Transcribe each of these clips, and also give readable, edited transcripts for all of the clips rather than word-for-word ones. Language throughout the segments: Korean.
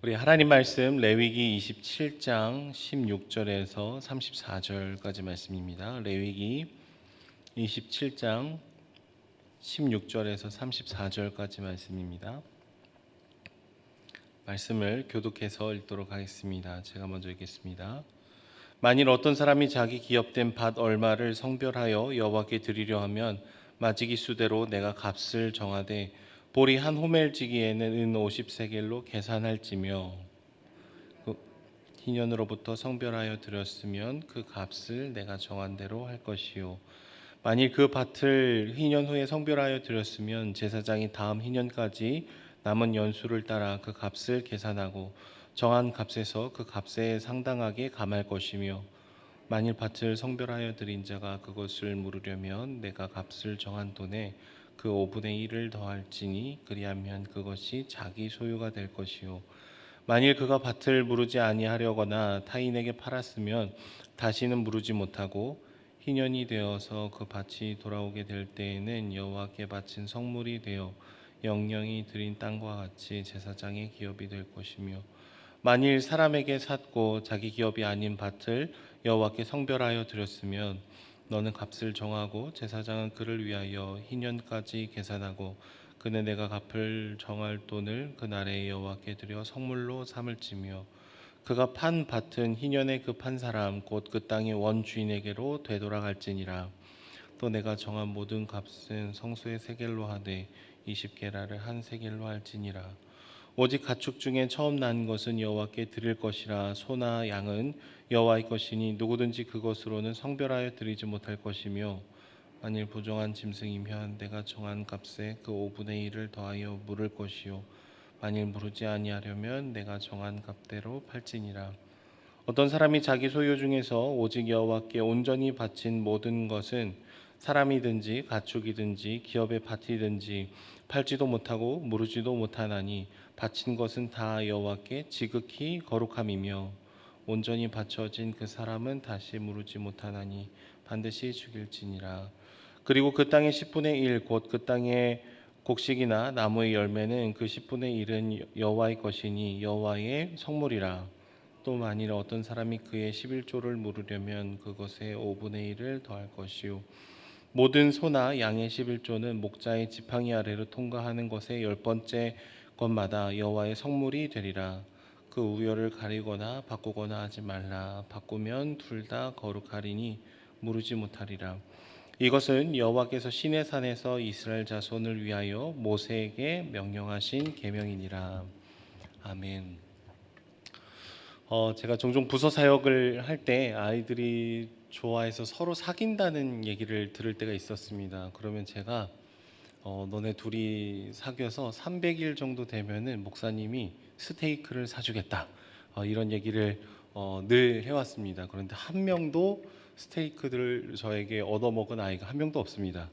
우리 하나님 말씀 레위기 27장 16절에서 34절까지 말씀입니다. 레위기 27장 16절에서 34절까지 말씀입니다. 말씀을 교독해서 읽도록 하겠습니다. 제가 먼저 읽겠습니다. 만일 어떤 사람이 자기 기업된 밭 얼마를 성별하여 여호와께 드리려 하면 마지기 수대로 내가 값을 정하되 보리 한 호멜지기에는 은 50세겔로 계산할지며 희년으로부터 성별하여 드렸으면 그 값을 내가 정한 대로 할 것이요 만일 그 밭을 희년 후에 성별하여 드렸으면 제사장이 다음 희년까지 남은 연수를 따라 그 값을 계산하고 정한 값에서 그 값에 상당하게 감할 것이며 만일 밭을 성별하여 드린 자가 그것을 물으려면 내가 값을 정한 돈에 그 5분의 1을 더할지니 그리하면 그것이 자기 소유가 될 것이요 만일 그가 밭을 무르지 아니하려거나 타인에게 팔았으면 다시는 무르지 못하고 희년이 되어서 그 밭이 돌아오게 될 때에는 여호와께 바친 성물이 되어 영영이 드린 땅과 같이 제사장의 기업이 될 것이며 만일 사람에게 샀고 자기 기업이 아닌 밭을 여호와께 성별하여 드렸으면 너는 값을 정하고 제사장은 그를 위하여 희년까지 계산하고 그는 내가 갚을 정할 돈을 그날에 여호와께 드려 성물로 삼을지며 그가 판 밭은 희년에 그 판 사람 곧 그 땅의 원주인에게로 되돌아갈지니라. 또 내가 정한 모든 값은 성소의 세겔로 하되 20게라를 한 세겔로 할지니라. 오직 가축 중에 처음 난 것은 여호와께 드릴 것이라. 소나 양은 여호와의 것이니 누구든지 그것으로는 성별하여 드리지 못할 것이며 만일 부정한 짐승이면 내가 정한 값에 그 5분의 1을 더하여 물을 것이요 만일 무르지 아니하려면 내가 정한 값대로 팔지니라. 어떤 사람이 자기 소유 중에서 오직 여호와께 온전히 바친 모든 것은 사람이든지 가축이든지 기업의 밭이든지 팔지도 못하고 무르지도 못하나니 바친 것은 다 여호와께 지극히 거룩함이며 온전히 바쳐진 그 사람은 다시 무르지 못하나니 반드시 죽일지니라. 그리고 그 땅의 10분의 1 곧 그 땅의 곡식이나 나무의 열매는 그 10분의 1은 여호와의 것이니 여호와의 성물이라. 또 만일 어떤 사람이 그의 11조를 물으려면 그것에 5분의 1을 더할 것이요 모든 소나 양의 11조는 목자의 지팡이 아래로 통과하는 것의 10번째 것마다 여호와의 성물이 되리라. 그 우열을 가리거나 바꾸거나 하지 말라. 바꾸면 둘 다 거룩하리니 무르지 못하리라. 이것은 여호와께서 시내 산에서 이스라엘 자손을 위하여 모세에게 명령하신 계명이니라. 아멘. 제가 종종 부서 사역을 할 때 아이들이 좋아해서 서로 사귄다는 얘기를 들을 때가 있었습니다. 그러면 제가 너네 둘이 사귀어서 300일 정도 되면은 목사님이 스테이크를 사주겠다. 이런 얘기를 늘 해왔습니다. 그런데 한 명도 스테이크를 저에게 얻어먹은 아이가 한 명도 없습니다.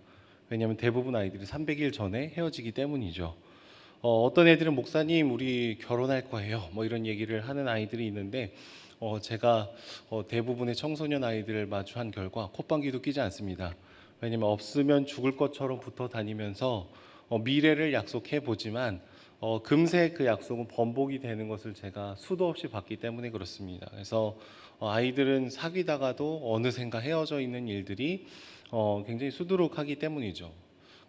왜냐하면 대부분 아이들이 300일 전에 헤어지기 때문이죠. 어떤 애들은 목사님 우리 결혼할 거예요 뭐 이런 얘기를 하는 아이들이 있는데 제가 대부분의 청소년 아이들을 마주한 결과 콧방귀도 끼지 않습니다. 왜냐면 없으면 죽을 것처럼 붙어 다니면서 미래를 약속해 보지만 금세 그 약속은 번복이 되는 것을 제가 수도 없이 봤기 때문에 그렇습니다. 그래서 아이들은 사귀다가도 어느샌가 헤어져 있는 일들이 굉장히 수두룩하기 때문이죠.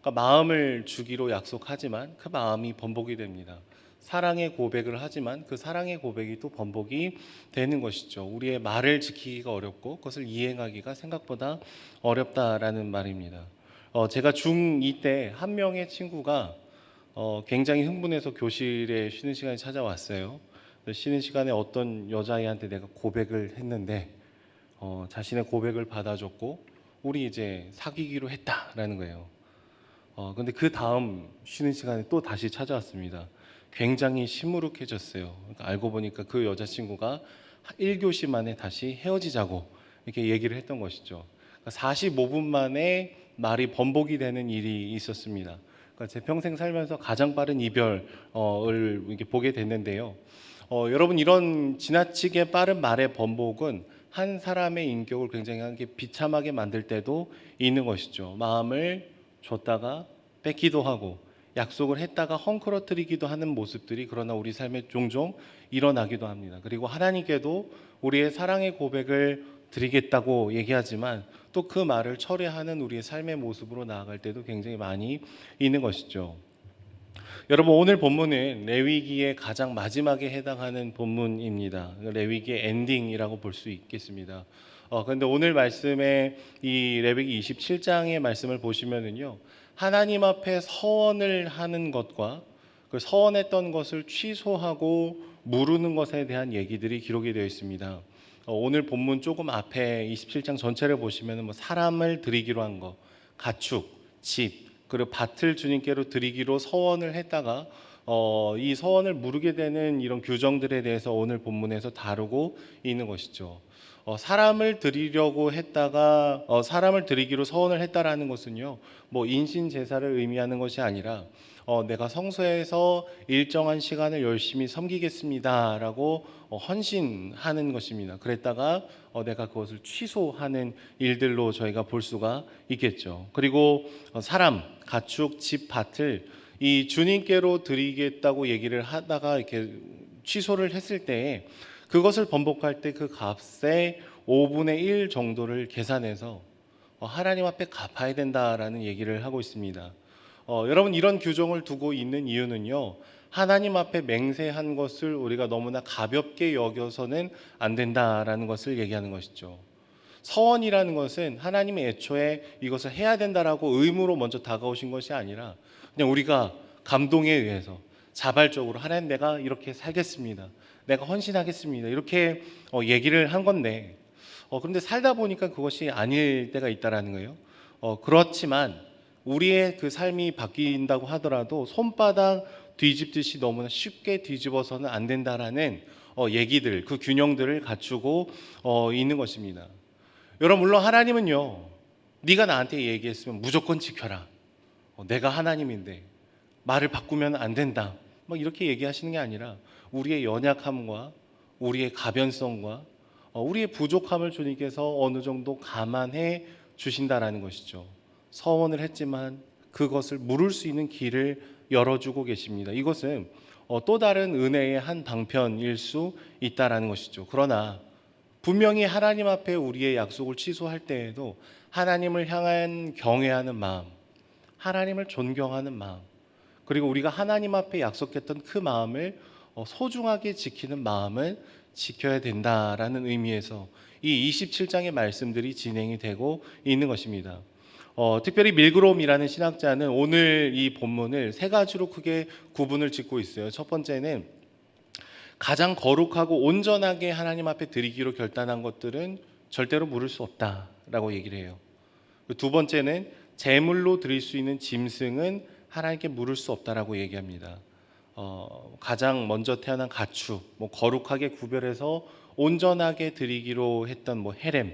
그러니까 마음을 주기로 약속하지만 그 마음이 번복이 됩니다. 사랑의 고백을 하지만 그 사랑의 고백이 또 번복이 되는 것이죠. 우리의 말을 지키기가 어렵고 그것을 이행하기가 생각보다 어렵다라는 말입니다. 제가 중2 때 한 명의 친구가 굉장히 흥분해서 교실에 쉬는 시간에 찾아왔어요. 쉬는 시간에 어떤 여자아이한테 내가 고백을 했는데 자신의 고백을 받아줬고 우리 이제 사귀기로 했다라는 거예요. 근데 그 다음 쉬는 시간에 또 다시 찾아왔습니다. 굉장히 시무룩해졌어요. 그러니까 알고 보니까 그 여자친구가 1교시 만에 다시 헤어지자고 이렇게 얘기를 했던 것이죠. 그러니까 45분 만에 말이 번복이 되는 일이 있었습니다. 그러니까 제 평생 살면서 가장 빠른 이별을 이렇게 보게 됐는데요. 여러분 이런 지나치게 빠른 말의 번복은 한 사람의 인격을 굉장히 비참하게 만들 때도 있는 것이죠. 마음을 줬다가 뺏기도 하고 약속을 했다가 헝클어뜨리기도 하는 모습들이 그러나 우리 삶에 종종 일어나기도 합니다. 그리고 하나님께도 우리의 사랑의 고백을 드리겠다고 얘기하지만 또 그 말을 철회하는 우리의 삶의 모습으로 나아갈 때도 굉장히 많이 있는 것이죠. 여러분, 오늘 본문은 레위기의 가장 마지막에 해당하는 본문입니다. 레위기의 엔딩이라고 볼 수 있겠습니다. 그런데 오늘 말씀에 이 레위기 27장의 말씀을 보시면은요, 하나님 앞에 서원을 하는 것과 그 서원했던 것을 취소하고 무르는 것에 대한 얘기들이 기록이 되어 있습니다. 오늘 본문 조금 앞에 27장 전체를 보시면은 뭐 사람을 드리기로 한 거, 가축, 집, 그리고 밭을 주님께로 드리기로 서원을 했다가 이 서원을 무르게 되는 이런 규정들에 대해서 오늘 본문에서 다루고 있는 것이죠. 사람을 드리려고 했다가 사람을 드리기로 서원을 했다라는 것은요, 뭐 인신 제사를 의미하는 것이 아니라 내가 성소에서 일정한 시간을 열심히 섬기겠습니다라고 헌신하는 것입니다. 그랬다가 내가 그것을 취소하는 일들로 저희가 볼 수가 있겠죠. 그리고 사람, 가축, 집, 밭을 이 주님께로 드리겠다고 얘기를 하다가 이렇게 취소를 했을 때에 그것을 번복할 때 그 값의 5분의 1 정도를 계산해서 하나님 앞에 갚아야 된다라는 얘기를 하고 있습니다. 여러분, 이런 규정을 두고 있는 이유는요, 하나님 앞에 맹세한 것을 우리가 너무나 가볍게 여겨서는 안 된다라는 것을 얘기하는 것이죠. 서원이라는 것은 하나님이 애초에 이것을 해야 된다라고 의무로 먼저 다가오신 것이 아니라 그냥 우리가 감동에 의해서 자발적으로 하나님, 내가 이렇게 살겠습니다, 내가 헌신하겠습니다, 이렇게 얘기를 한 건데, 그런데 살다 보니까 그것이 아닐 때가 있다라는 거예요. 그렇지만 우리의 그 삶이 바뀐다고 하더라도 손바닥 뒤집듯이 너무나 쉽게 뒤집어서는 안 된다라는 얘기들, 그 균형들을 갖추고 있는 것입니다. 여러분, 물론 하나님은요, 네가 나한테 얘기했으면 무조건 지켜라, 내가 하나님인데 말을 바꾸면 안 된다, 막 이렇게 얘기하시는 게 아니라 우리의 연약함과 우리의 가변성과 우리의 부족함을 주님께서 어느 정도 감안해 주신다라는 것이죠. 서원을 했지만 그것을 물을 수 있는 길을 열어주고 계십니다. 이것은 또 다른 은혜의 한 방편일 수 있다라는 것이죠. 그러나 분명히 하나님 앞에 우리의 약속을 취소할 때에도 하나님을 향한 경외하는 마음, 하나님을 존경하는 마음, 그리고 우리가 하나님 앞에 약속했던 그 마음을 소중하게 지키는 마음을 지켜야 된다라는 의미에서 이 27장의 말씀들이 진행이 되고 있는 것입니다. 특별히 밀그롬이라는 신학자는 오늘 이 본문을 세 가지로 크게 구분을 짓고 있어요. 첫 번째는 가장 거룩하고 온전하게 하나님 앞에 드리기로 결단한 것들은 절대로 물을 수 없다라고 얘기를 해요. 두 번째는 제물로 드릴 수 있는 짐승은 하나님께 물을 수 없다라고 얘기합니다. 가장 먼저 태어난 가축, 뭐 거룩하게 구별해서 온전하게 드리기로 했던 뭐 헤렘,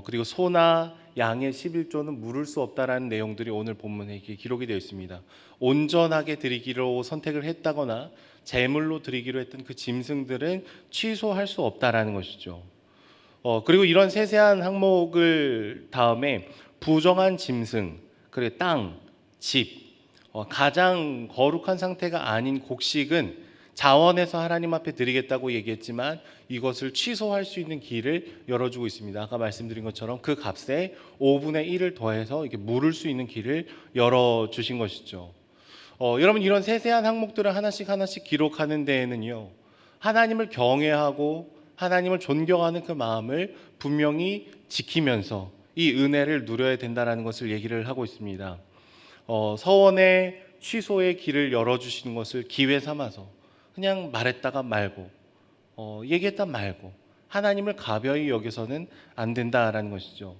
그리고 소나 양의 11조는 물을 수 없다라는 내용들이 오늘 본문에 이렇게 기록이 되어 있습니다. 온전하게 드리기로 선택을 했다거나 제물로 드리기로 했던 그 짐승들은 취소할 수 없다라는 것이죠. 그리고 이런 세세한 항목을 다음에 부정한 짐승, 그리고 땅, 집, 가장 거룩한 상태가 아닌 곡식은 자원해서 하나님 앞에 드리겠다고 얘기했지만 이것을 취소할 수 있는 길을 열어주고 있습니다. 아까 말씀드린 것처럼 그 값에 5분의 1을 더해서 이렇게 물을 수 있는 길을 열어주신 것이죠. 여러분, 이런 세세한 항목들을 하나씩 하나씩 기록하는 데에는요, 하나님을 경외하고 하나님을 존경하는 그 마음을 분명히 지키면서 이 은혜를 누려야 된다는 것을 얘기를 하고 있습니다. 서원의 취소의 길을 열어주시는 것을 기회 삼아서 그냥 말했다가 말고 얘기했다 말고 하나님을 가벼이 여겨서는 안 된다라는 것이죠.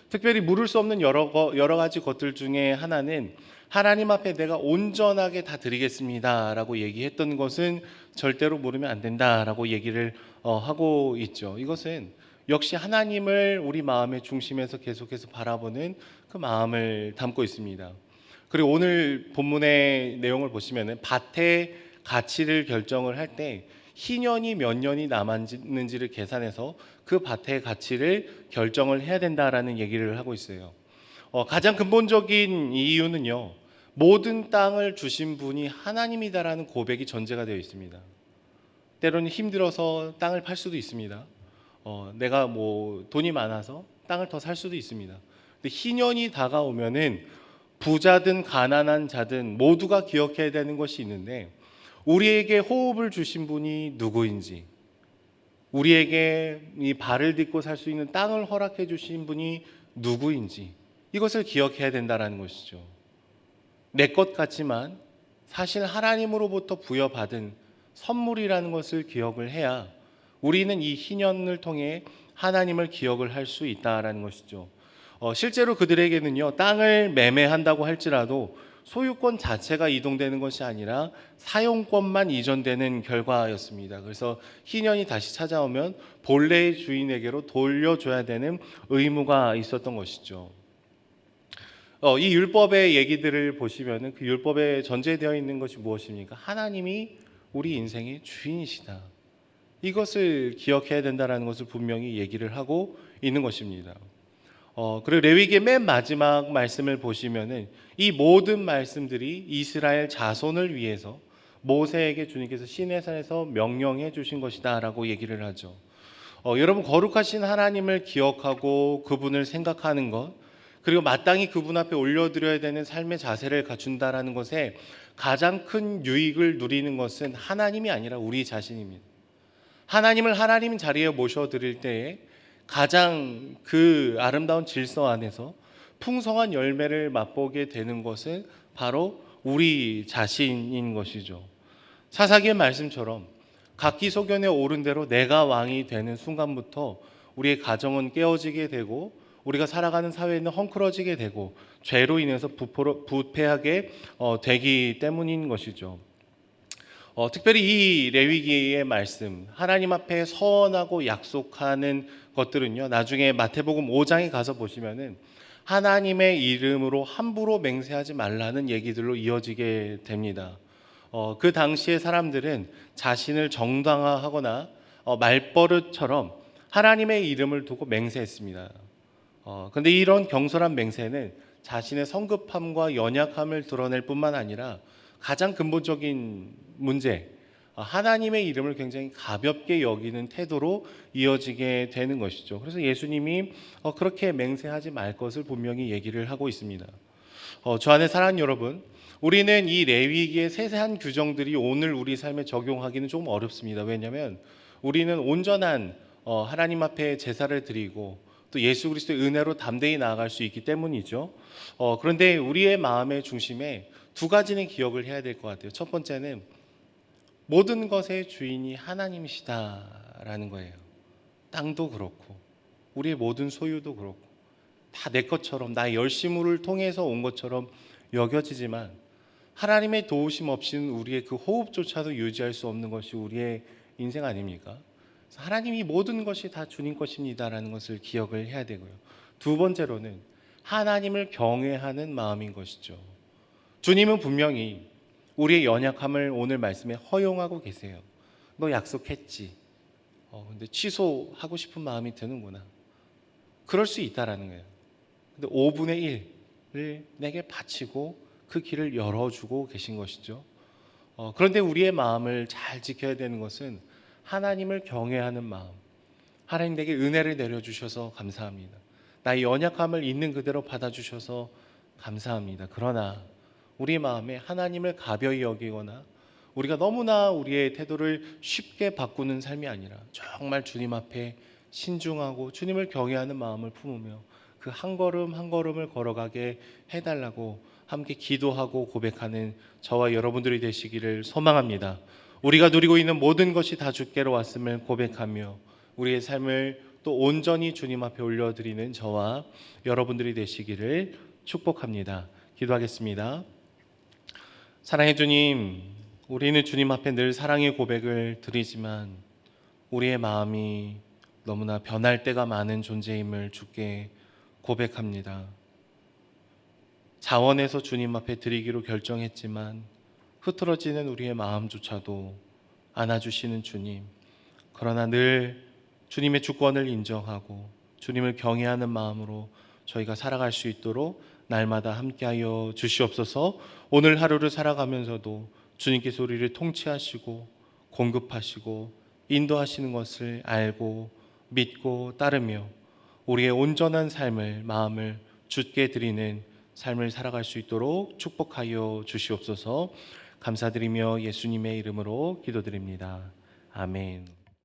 특별히 물을 수 없는 여러 가지 것들 중에 하나는 하나님 앞에 내가 온전하게 다 드리겠습니다라고 얘기했던 것은 절대로 물으면 안 된다라고 얘기를 하고 있죠. 이것은 역시 하나님을 우리 마음의 중심에서 계속해서 바라보는 그 마음을 담고 있습니다. 그리고 오늘 본문의 내용을 보시면은 밭의 가치를 결정을 할 때 희년이 몇 년이 남았는지를 계산해서 그 밭의 가치를 결정을 해야 된다라는 얘기를 하고 있어요. 가장 근본적인 이유는요, 모든 땅을 주신 분이 하나님이다라는 고백이 전제가 되어 있습니다. 때로는 힘들어서 땅을 팔 수도 있습니다. 내가 뭐 돈이 많아서 땅을 더 살 수도 있습니다. 근데 희년이 다가오면은 부자든 가난한 자든 모두가 기억해야 되는 것이 있는데, 우리에게 호흡을 주신 분이 누구인지, 우리에게 이 발을 딛고 살 수 있는 땅을 허락해 주신 분이 누구인지, 이것을 기억해야 된다는 것이죠. 내 것 같지만 사실 하나님으로부터 부여받은 선물이라는 것을 기억을 해야 우리는 이 희년을 통해 하나님을 기억을 할 수 있다라는 것이죠. 실제로 그들에게는요, 땅을 매매한다고 할지라도 소유권 자체가 이동되는 것이 아니라 사용권만 이전되는 결과였습니다. 그래서 희년이 다시 찾아오면 본래의 주인에게로 돌려줘야 되는 의무가 있었던 것이죠. 이 율법의 얘기들을 보시면은 그 율법에 전제되어 있는 것이 무엇입니까? 하나님이 우리 인생의 주인이시다. 이것을 기억해야 된다는 것을 분명히 얘기를 하고 있는 것입니다. 그리고 레위기의 맨 마지막 말씀을 보시면은 이 모든 말씀들이 이스라엘 자손을 위해서 모세에게 주님께서 시내산에서 명령해 주신 것이다라고 얘기를 하죠. 여러분, 거룩하신 하나님을 기억하고 그분을 생각하는 것, 그리고 마땅히 그분 앞에 올려드려야 되는 삶의 자세를 갖춘다라는 것에 가장 큰 유익을 누리는 것은 하나님이 아니라 우리 자신입니다. 하나님을 하나님 자리에 모셔드릴 때에 가장 그 아름다운 질서 안에서 풍성한 열매를 맛보게 되는 것은 바로 우리 자신인 것이죠. 사사기의 말씀처럼 각기 소견에 오른 대로 내가 왕이 되는 순간부터 우리의 가정은 깨어지게 되고 우리가 살아가는 사회는 헝클어지게 되고 죄로 인해서 부패하게 되기 때문인 것이죠. 특별히 이 레위기의 말씀, 하나님 앞에 서원하고 약속하는 것들은요, 나중에 마태복음 5장에 가서 보시면은 하나님의 이름으로 함부로 맹세하지 말라는 얘기들로 이어지게 됩니다. 그 당시의 사람들은 자신을 정당화하거나 말버릇처럼 하나님의 이름을 두고 맹세했습니다. 근데 이런 경솔한 맹세는 자신의 성급함과 연약함을 드러낼 뿐만 아니라 가장 근본적인 문제, 하나님의 이름을 굉장히 가볍게 여기는 태도로 이어지게 되는 것이죠. 그래서 예수님이 그렇게 맹세하지 말 것을 분명히 얘기를 하고 있습니다. 저 안에 사랑하는 여러분, 우리는 이 레위기의 세세한 규정들이 오늘 우리 삶에 적용하기는 좀 어렵습니다. 왜냐하면 우리는 온전한 하나님 앞에 제사를 드리고 또 예수 그리스도의 은혜로 담대히 나아갈 수 있기 때문이죠. 그런데 우리의 마음의 중심에 두 가지는 기억을 해야 될 것 같아요. 첫 번째는 모든 것의 주인이 하나님이시다라는 거예요. 땅도 그렇고 우리의 모든 소유도 그렇고 다 내 것처럼 나의 열심을 통해서 온 것처럼 여겨지지만 하나님의 도우심 없이는 우리의 그 호흡조차도 유지할 수 없는 것이 우리의 인생 아닙니까? 하나님이 모든 것이 다 주님 것입니다라는 것을 기억을 해야 되고요. 두 번째로는 하나님을 경외하는 마음인 것이죠. 주님은 분명히 우리의 연약함을 오늘 말씀에 허용하고 계세요. 너 약속했지. 근데 취소하고 싶은 마음이 드는구나. 그럴 수 있다라는 거예요. 근데 5분의 1을 내게 바치고 그 길을 열어주고 계신 것이죠. 그런데 우리의 마음을 잘 지켜야 되는 것은 하나님을 경외하는 마음. 하나님 내게 은혜를 내려주셔서 감사합니다. 나의 연약함을 있는 그대로 받아주셔서 감사합니다. 그러나 우리 마음에 하나님을 가벼이 여기거나 우리가 너무나 우리의 태도를 쉽게 바꾸는 삶이 아니라 정말 주님 앞에 신중하고 주님을 경외하는 마음을 품으며 그 한 걸음 한 걸음을 걸어가게 해달라고 함께 기도하고 고백하는 저와 여러분들이 되시기를 소망합니다. 우리가 누리고 있는 모든 것이 다 주께로 왔음을 고백하며 우리의 삶을 또 온전히 주님 앞에 올려드리는 저와 여러분들이 되시기를 축복합니다. 기도하겠습니다. 사랑해 주님, 우리는 주님 앞에 늘 사랑의 고백을 드리지만 우리의 마음이 너무나 변할 때가 많은 존재임을 주께 고백합니다. 자원해서 주님 앞에 드리기로 결정했지만 흐트러지는 우리의 마음조차도 안아주시는 주님, 그러나 늘 주님의 주권을 인정하고 주님을 경외하는 마음으로 저희가 살아갈 수 있도록 날마다 함께하여 주시옵소서. 오늘 하루를 살아가면서도 주님께서 우리를 통치하시고 공급하시고 인도하시는 것을 알고 믿고 따르며 우리의 온전한 삶을 마음을 주께 드리는 삶을 살아갈 수 있도록 축복하여 주시옵소서. 감사드리며 예수님의 이름으로 기도드립니다. 아멘.